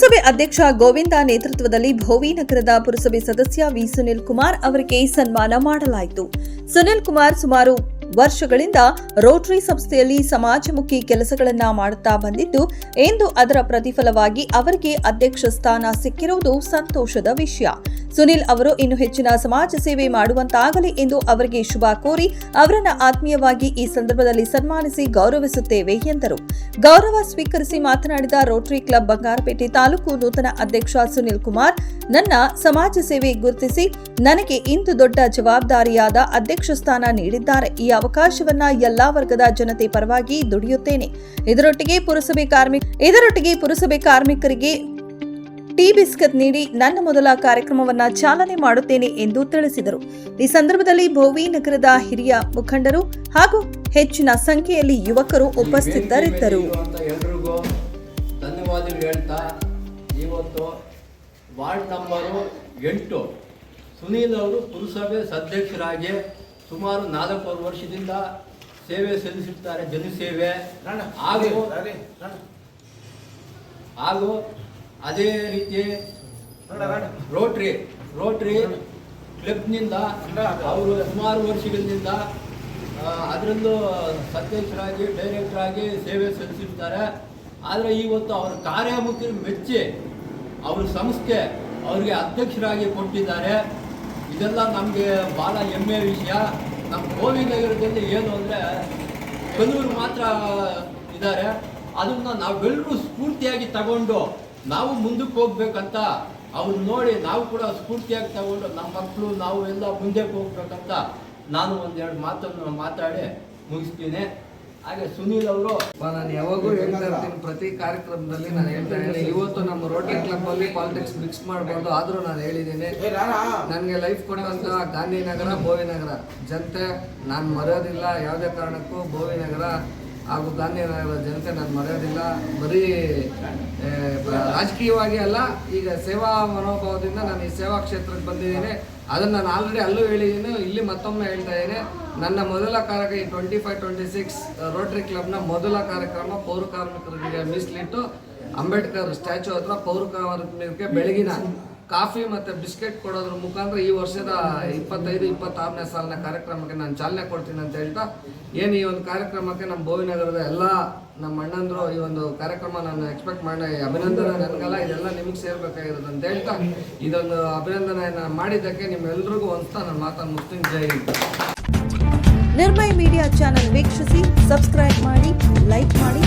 ಪುರಸಭೆ ಅಧ್ಯಕ್ಷ ಗೋವಿಂದ ನೇತೃತ್ವದಲ್ಲಿ ಭೋವಿ ನಗರದ ಪುರಸಭೆ ಸದಸ್ಯ ವಿ ಸುನಿಲ್ ಕುಮಾರ್ ಅವರಿಗೆ ಸನ್ಮಾನ ಮಾಡಲಾಯಿತು. ಸುನಿಲ್ ಕುಮಾರ್ ಸುಮಾರು ವರ್ಷಗಳಿಂದ ರೋಟರಿ ಸಂಸ್ಥೆಯಲ್ಲಿ ಸಮಾಜಮುಖಿ ಕೆಲಸಗಳನ್ನ ಮಾಡುತ್ತಾ ಬಂದಿದ್ದು, ಇಂದು ಅದರ ಪ್ರತಿಫಲವಾಗಿ ಅವರಿಗೆ ಅಧ್ಯಕ್ಷ ಸ್ಥಾನ ಸಿಕ್ಕಿರುವುದು ಸಂತೋಷದ ವಿಷಯ. ಸುನಿಲ್ ಅವರು ಇನ್ನು ಹೆಚ್ಚಿನ ಸಮಾಜ ಸೇವೆ ಮಾಡುವಂತಾಗಲಿ ಎಂದು ಅವರಿಗೆ ಶುಭ ಕೋರಿ ಅವರನ್ನು ಆತ್ಮೀಯವಾಗಿ ಈ ಸಂದರ್ಭದಲ್ಲಿ ಸನ್ಮಾನಿಸಿ ಗೌರವಿಸುತ್ತೇವೆ ಎಂದರು. ಗೌರವ ಸ್ವೀಕರಿಸಿ ಮಾತನಾಡಿದ ರೋಟರಿ ಕ್ಲಬ್ ಬಂಗಾರಪೇಟೆ ತಾಲೂಕು ನೂತನ ಅಧ್ಯಕ್ಷ ಸುನಿಲ್ ಕುಮಾರ್, ನನ್ನ ಸಮಾಜ ಸೇವೆ ಗುರುತಿಸಿ ನನಗೆ ಇಂದು ದೊಡ್ಡ ಜವಾಬ್ದಾರಿಯಾದ ಅಧ್ಯಕ್ಷ ಸ್ಥಾನ ನೀಡಿದ್ದಾರೆ. ಈ ಅವಕಾಶವನ್ನ ಎಲ್ಲಾ ವರ್ಗದ ಜನತೆ ಪರವಾಗಿ ದುಡಿಯುತ್ತೇನೆ. ಇದರೊಟ್ಟಿಗೆ ಪುರಸಭೆ ಕಾರ್ಮಿಕರಿಗೆ ಟೀ ಬಿಸ್ಕತ್ ನೀಡಿ ನನ್ನ ಮೊದಲ ಕಾರ್ಯಕ್ರಮವನ್ನ ಚಾಲನೆ ಮಾಡುತ್ತೇನೆ ಎಂದು ತಿಳಿಸಿದರು. ಈ ಸಂದರ್ಭದಲ್ಲಿ ಭೋವಿ ನಗರದ ಹಿರಿಯ ಮುಖಂಡರು ಹಾಗೂ ಹೆಚ್ಚಿನ ಸಂಖ್ಯೆಯಲ್ಲಿ ಯುವಕರು ಉಪಸ್ಥಿತರಿದ್ದರು. ಧನ್ಯವಾದಗಳು ಹೇಳ್ತಾ, ಇವತ್ತು ವಾರ್ಡ್ ನಂಬರ್ 8 ಸುನೀಲ್ ಅವರು ಪುರಸಭೆ ಸದಸ್ಯರಾಗಿ ಸುಮಾರು 4 ವರ್ಷದಿಂದ ಸೇವೆ ಸಲ್ಲಿಸುತ್ತಾರೆ, ಜನಸೇವೆ ಹಾಗೂ ಅದೇ ರೀತಿ ರೋಟರಿ ಕ್ಲಬ್ನಿಂದ ಅವರು ಸುಮಾರು ವರ್ಷಗಳಿಂದ ಅದರಲ್ಲೂ ಸದಸ್ಯರಾಗಿ ಡೈರೆಕ್ಟರ್ ಆಗಿ ಸೇವೆ ಸಲ್ಲಿಸುತ್ತಾರೆ. ಆದರೆ ಇವತ್ತು ಅವರ ಕಾರ್ಯಮುಖಿ ಮೆಚ್ಚಿ ಅವ್ರ ಸಂಸ್ಥೆ ಅವರಿಗೆ ಅಧ್ಯಕ್ಷರಾಗಿ ಕೊಟ್ಟಿದ್ದಾರೆ. ಇದೆಲ್ಲ ನಮಗೆ ಭಾಳ ಹೆಮ್ಮೆಯ ವಿಷಯ. ನಮ್ಮ ಭೋವಿ ನಗರದಲ್ಲಿ ಏನು ಅಂದರೆ ಕೆಲವರು ಮಾತ್ರ ಇದ್ದಾರೆ. ಅದನ್ನು ನಾವೆಲ್ಲರೂ ಸ್ಫೂರ್ತಿಯಾಗಿ ತಗೊಂಡು ನಾವು ಮುಂದಕ್ಕೆ ಹೋಗ್ಬೇಕಂತ ಅವ್ರು ನೋಡಿ ನಾವು ಕೂಡ ಸ್ಫೂರ್ತಿಯಾಗಿ ತಗೊಂಡು ನಮ್ಮ ಮಕ್ಕಳು ನಾವು ಎಲ್ಲ ಮುಂದಕ್ಕೆ ಹೋಗ್ಬೇಕಂತ ನಾನು ಒಂದೆರಡು ಮಾತನ್ನು ಮಾತಾಡಿ ಮುಗಿಸ್ತೀನಿ. ಹಾಗೆ ಸುನೀಲ್ ಅವರು, ನಾನು ಯಾವಾಗೂ ಹೇಳ್ತಾ ಇರ್ತೀನಿ, ಪ್ರತಿ ಕಾರ್ಯಕ್ರಮದಲ್ಲಿ ನಾನು ಹೇಳ್ತಾ ಇದ್ದೀನಿ, ಇವತ್ತು ನಮ್ಮ ರೋಟರಿ ಕ್ಲಬ್ ಅಲ್ಲಿ ಪಾಲಿಟಿಕ್ಸ್ ಮಿಕ್ಸ್ ಮಾಡಬಾರ್ದು. ಆದರೂ ನಾನು ಹೇಳಿದ್ದೀನಿ, ನನಗೆ ಲೈಫ್ ಕೊಟ್ಟಂತ ಗಾಂಧಿನಗರ ಭೋವಿ ನಗರ ಜನತೆ ನಾನು ಮರೆಯೋದಿಲ್ಲ. ಯಾವುದೇ ಕಾರಣಕ್ಕೂ ಭೋವಿ ನಗರ ಹಾಗೂ ಗಾಂಧಿನಗರ ಜನತೆ ನಾನು ಮರೆಯೋದಿಲ್ಲ. ಬರೀ ರಾಜಕೀಯವಾಗಿ ಅಲ್ಲ, ಈಗ ಸೇವಾ ಮನೋಭಾವದಿಂದ ನಾನು ಈ ಸೇವಾ ಕ್ಷೇತ್ರಕ್ಕೆ ಬಂದಿದ್ದೀನಿ. ಅದನ್ನು ನಾನು ಆಲ್ರೆಡಿ ಅಲ್ಲೂ ಹೇಳಿದ್ದೀನಿ, ಇಲ್ಲಿ ಮತ್ತೊಮ್ಮೆ ಹೇಳ್ತಾ ಇದ್ದೀನಿ. ನನ್ನ ಮೊದಲ ಕಾರ್ಯಕ್ರಮ 25-26 ರೋಟರಿ ಕ್ಲಬ್ನ ಮೊದಲ ಕಾರ್ಯಕ್ರಮ ಪೌರ ಕಾರ್ಮಿಕರಿಗೆ ಮೀಸಲಿಟ್ಟು ಅಂಬೇಡ್ಕರ್ ಸ್ಟ್ಯಾಚ್ಯೂ ಹತ್ರ ಪೌರ ಕಾರ್ಮಿಕರಿಗೆ ಬೆಳಗಿನ ಕಾಫಿ ಮತ್ತು ಬಿಸ್ಕೆಟ್ ಕೊಡೋದ್ರ ಮುಖಾಂತರ ಈ ವರ್ಷದ 25-26ನೇ ಸಾಲಿನ ಕಾರ್ಯಕ್ರಮಕ್ಕೆ ನಾನು ಚಾಲನೆ ಕೊಡ್ತೀನಿ ಅಂತ ಹೇಳ್ತಾ, ಏನು ಈ ಒಂದು ಕಾರ್ಯಕ್ರಮಕ್ಕೆ ನಮ್ಮ ಭೋವಿ ನಗರದ ಎಲ್ಲ ನಮ್ಮ ಅಣ್ಣಂದರು ಈ ಒಂದು ಕಾರ್ಯಕ್ರಮ ನಾನು ಎಕ್ಸ್ಪೆಕ್ಟ್ ಮಾಡಿ ಅಭಿನಂದನೆ ನನಗಲ್ಲ, ಇದೆಲ್ಲ ನಿಮಗೆ ಸೇರ್ಬೇಕಾಗಿರೋದು ಅಂತ ಹೇಳ್ತಾ, ಇದೊಂದು ಅಭಿನಂದನೆಯನ್ನು ಮಾಡಿದ್ದಕ್ಕೆ ನಿಮ್ಮೆಲ್ಲರಿಗೂ ಹೊಂದ್ತಾ ನನ್ನ ಮಾತನ್ನು ಮುಗಿಸ್ತೀನಿ. ಜೈ ಹಿಂದ್. ನಿರ್ಮಯ ಮೀಡಿಯಾ ಚಾನೆಲ್ ವೀಕ್ಷಿಸಿ, ಸಬ್ಸ್ಕ್ರೈಬ್ ಮಾಡಿ, ಲೈಕ್ ಮಾಡಿ